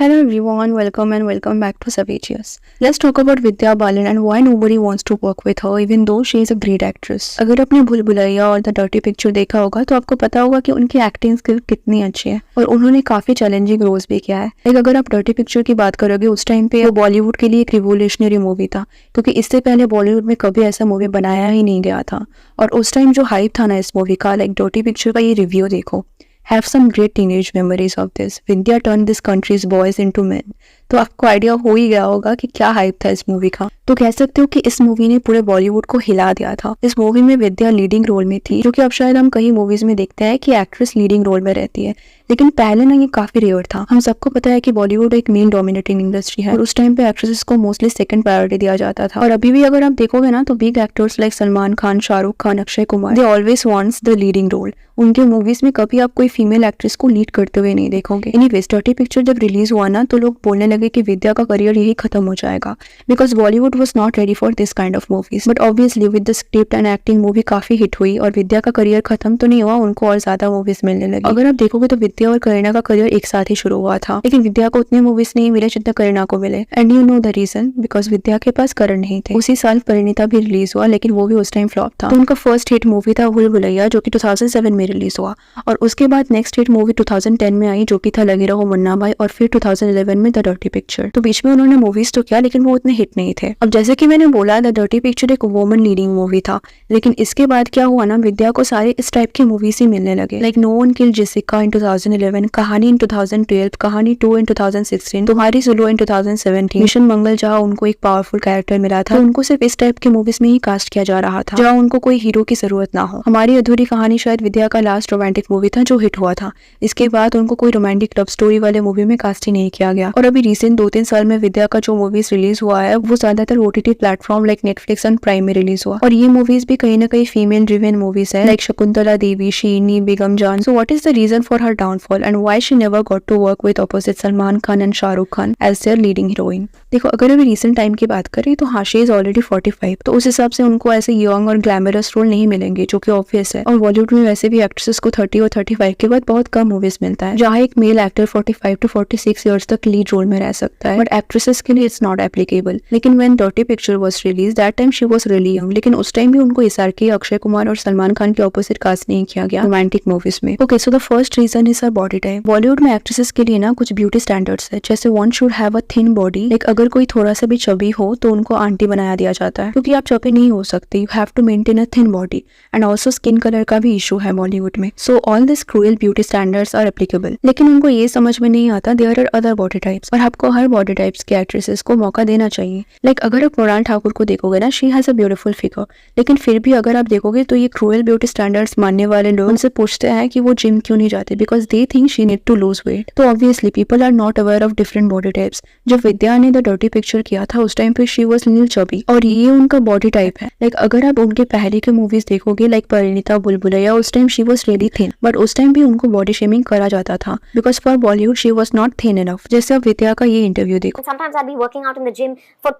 Hello everyone, welcome back to Savageous. Let's talk about Vidya Balan and why nobody wants to work with her even though she is a great actress. अगर आपने भूल भुलैया और the dirty picture देखा होगा तो आपको पता होगा कि उनकी एक्टिंग स्किल कितनी अच्छी है और उन्होंने काफी चैलेंजिंग रोल्स भी किया है। लाइक अगर आप डर्टी पिक्चर की बात करोगे उस टाइम पे वो बॉलीवुड के लिए एक रिवोल्यूशनरी मूवी था क्योंकि इससे पहले बॉलीवुड में कभी ऐसा मूवी बनाया ही नहीं गया था और उस टाइम जो हाइप था ना इस मूवी का, लाइक डर्टी पिक्चर का ये रिव्यू देखो। Have some great teenage memories of this. Vidya turned this country's boys into men. तो आपको आइडिया हो ही गया होगा कि क्या हाइप था इस मूवी का। तो कह सकते हो कि इस मूवी ने पूरे बॉलीवुड को हिला दिया था। इस मूवी में विद्या लीडिंग रोल में थी, जो कि अब शायद हम कई मूवीज में देखते हैं कि एक्ट्रेस लीडिंग रोल में रहती है, लेकिन पहले ना ये काफी रेयर था। हम सबको पता है कि बॉलीवुड एक मेल डोमिनेटिंग इंडस्ट्री है और उस टाइम पे एक्ट्रेसेस को मोस्टली सेकंड प्रायोरिटी दिया जाता था। और अभी भी अगर आप देखोगे ना तो big actors like Salman Khan, Shahrukh Khan, Akshay Kumar, they always wants the leading role. उनके मूवीज में कभी आप कोई फीमेल एक्ट्रेस को लीड करते हुए नहीं देखोगे। एनीवेज डर्टी पिक्चर जब रिलीज हुआ ना तो लोग बोलने लगे कि विद्या का करियर यही खत्म हो जाएगा because Bollywood was not ready for this kind of movies. But obviously with the script and acting movie काफी हिट हुई और विद्या का करियर खत्म तो नहीं हुआ, उनको और ज्यादा मूवीज मिलने लगी। अगर आप देखोगे तो विद्या और करीना का करियर एक साथ ही शुरू हुआ था, लेकिन विद्या को उतने मूवीज नहीं मिले जितना करीना को मिले। And you know the reason, because Vidya के पास करण नहीं थे। उसी साल परिणीता भी रिलीज हुआ, लेकिन वो भी उस टाइम फ्लॉप था। तो उनका फर्स्ट हिट मूवी था भूल भुलैया, जो कि 2007 में रिलीज हुआ और उसके बाद नेक्स्ट हिट मूवी 2010 में आई, जो कि था लगे रहो मुन्ना भाई, और फिर 2011 में द डर्टी पिक्चर। तो बीच में उन्होंने मूवीज तो किया लेकिन वो उतने हिट नहीं थे। अब जैसे कि मैंने बोला द डर्टी पिक्चर एक वुमन लीडिंग मूवी था, लेकिन इसके बाद क्या हुआ ना, विद्या को सारे इस टाइप की मूवीज ही मिलने लगे। Like no one killed Jessica in 2011, Kahaani इन 2012, कहानी 2 इन 2016, तुम्हारी सुलू इन 2017, मिशन मंगल, जहाँ उनको एक पावरफुल कैरेक्टर मिला था। तो उनको सिर्फ इस टाइप के मूवीज में ही कास्ट किया जा रहा था जहाँ उनको कोई हीरो की जरूरत ना हो। हमारी अधूरी कहानी शायद विद्या का लास्ट रोमांटिक मूवी था जो हिट हुआ था। इसके बाद उनको कोई रोमांटिक लव स्टोरी वाले मूवी में कास्ट ही नहीं किया गया। और अभी रिसेंट 2-3 साल में विद्या का जो मूवीज रिलीज हुआ है वो ज्यादातर OTT platform like Netflix and Prime में रिलीज हुआ और ये मूवीज भी कहीं ना कहीं फीमेल ड्रिवन मूवीज है, लाइक शकुंतला देवी, शीनी, Begum Jaan. So what is the reason for her downfall and why she never got to work with opposite Salman Khan and Shahrukh Khan as their leading heroine? देखो अगर अभी रिसेंट टाइम की बात करें तो हाँ, शी इज ऑलरेडी 45, तो उस हिसाब से उनको ऐसे यंग और ग्लैमरस रोल नहीं मिलेंगे, जो कि ऑब्वियस है। और बॉलीवुड में वैसे भी एक्ट्रेसेस को 30 और 35 के बाद बहुत कम मूवीज मिलता है जहाँ एक मेल एक्टर 45 to 46 ईयर्स तक लीड रोल में रह सकता है। बट एक्ट्रेसेस के लिए इट्स नॉट एप्लीकेबल। लेकिन when dirty picture was release that time she was really young, लेकिन उस टाइम भी उनको एसआरके, अक्षय कुमार और सलमान खान के ऑपोजिट कास्ट नहीं किया गया रोमांटिक मूवीज में। Okay, so the first reason is her body type. Bollywood में एक्ट्रेसेस के लिए ना कुछ ब्यूटी स्टैंडर्ड्स है, जैसे one should have a thin body. Like अगर कोई थोड़ा सा भी चबी हो तो उनको आंटी बनाया दिया जाता है, क्योंकि आप चबी नहीं हो सकते। You have to maintain a thin body and also skin colour का भी इशू है बॉलीवुड में। So all this cruel beauty standards are applicable, लेकिन उनको ये समझ में नहीं आता there are other body types और आपको हर बॉडी टाइप्स के एक्ट्रेसेस को मौका देना चाहिए। लाइक अगर आप मृणाल ठाकुर को देखोगे ना, she has a beautiful figure, लेकिन फिर भी अगर आप देखोगे तो ये क्रूएल ब्यूटी स्टैंडर्ड्स मानने वाले लोग उनसे पूछते हैं कि वो जिम क्यों नहीं जाते, because they think she need to lose weight. तो obviously people are not aware of different body types. जब विद्या ने द डर्टी पिक्चर किया था उस टाइम पे शी वाज लिटिल चबी और ये उनका बॉडी टाइप है। लाइक अगर आप उनके पहले के मूवीज देखोगे लाइक परिणीता, भूल भुलैया, उस time she was really thin, but उस टाइम भी उनको बॉडी शेमिंग करा जाता था because for Bollywood she was not thin enough. जैसे अब विद्या का ये इंटरव्यू देखो। Sometimes I'd be working out in the gym for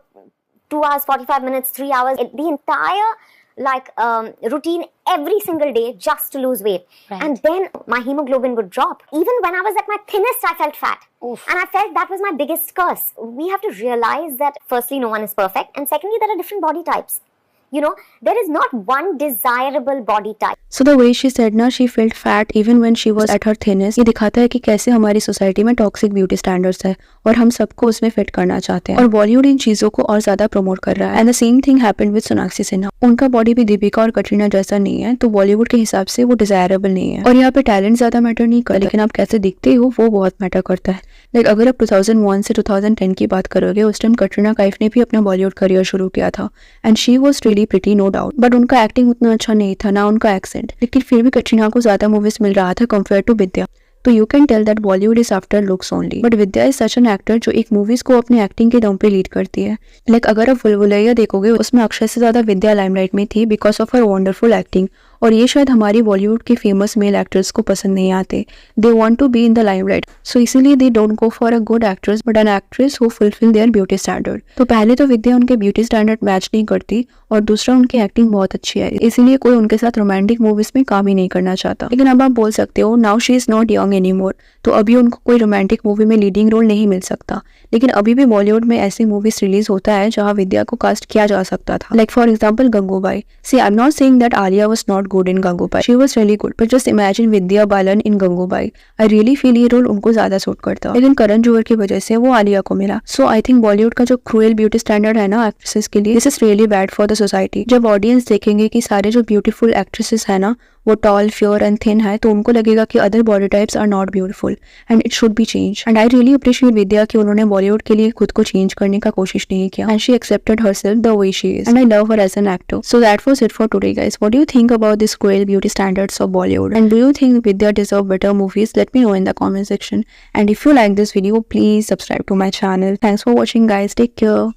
2 hours, 45 minutes, 3 hours, the entire routine every single day just to lose weight. Right. And then my hemoglobin would drop. Even when I was at my thinnest, I felt fat. Oof. And I felt that was my biggest curse. We have to realize that firstly, no one is perfect. And secondly, there are different body types. You know, there is not one desirable body type. So the way she said ना, she felt fat even when she was at her thinnest, ये दिखाता है कि कैसे हमारी society में toxic beauty standards है और हम सबको उसमें फिट करना चाहते हैं और बॉलीवुड इन चीजों को और ज्यादा प्रमोट कर रहा है। And the same thing happened with Sonakshi Sinha. उनका बॉडी भी दीपिका और कटरीना जैसा नहीं है, तो बॉलीवुड के हिसाब से वो डिजायरेबल नहीं है। और यहाँ पे टैलेंट ज्यादा मैटर नहीं करता, लेकिन आप कैसे दिखते हो वो बहुत मैटर करता है। लाइक अगर आप 2001 से 2010 की बात करोगे, उस टाइम कटरीना कैफ ने भी अपना बॉलीवुड करियर शुरू किया था and she was really pretty, no doubt, but उनका एक्टिंग उतना अच्छा नहीं था, ना उनका एक्सेंट, लेकिन फिर भी कटरीना को ज्यादा मूवीज मिल रहा था कंपेयर टू विद्या। तो you can tell that Bollywood is after looks only, but Vidya is such an actor जो एक मूवीज को अपने एक्टिंग के दम पे लीड करती है। लाइक अगर आप भूल भुलैया देखोगे उसमें अक्षय से ज्यादा विद्या लाइमलाइट में थी because of her wonderful acting और ये शायद हमारी बॉलीवुड के फेमस मेल एक्टर्स को पसंद नहीं आते. They want to be in the limelight, so इसीलिए they don't go for a good actress but an actress who fulfill their beauty standard. तो पहले तो विद्या उनके ब्यूटी स्टैंडर्ड मैच नहीं करती और दूसरा उनकी एक्टिंग बहुत अच्छी है, इसीलिए कोई उनके साथ रोमांटिक मूवीज में काम ही नहीं करना चाहता. लेकिन अब आप बोल सकते हो now she is not young anymore, तो अभी उनको कोई रोमांटिक मूवी में लीडिंग रोल नहीं मिल सकता. लेकिन अभी भी बॉलीवुड में ऐसी मूवीज रिलीज होता है जहां विद्या को कास्ट किया जा सकता था. Like for example Gangubai. See I am not saying that Alia was not good in Gangubai, she was really good, but just imagine Vidya Balan in Gangubai. I really feel ये रोल उनको ज्यादा सूट करता. लेकिन करण जौहर की वजह से वो आलिया को मिला. सो आई थिंक बॉलीवुड का जो क्रूएल ब्यूटी स्टैंडर्ड है ना एक्ट्रेसेस के लिए, this is really bad for the society. जब ऑडियंस देखेंगे कि सारे जो ब्यूटीफुल एक्ट्रेसेस है ना वो टॉल, फ्योर एंड थिन है, तो उनको लगेगा कि other body types are not beautiful and it should be change. And I really appreciate Vidya कि उन्होंने बॉलीवुड के लिए खुद को चेंज करने का कोशिश नहीं किया and she accepted herself the way she is and I love her as an actor. So that was it for today guys. What do you think about this cruel beauty standards of Bollywood and do you think Vidya deserve better movies? Let me know in the comment section. And if you like this video, please subscribe to my channel. Thanks for watching guys. Take care.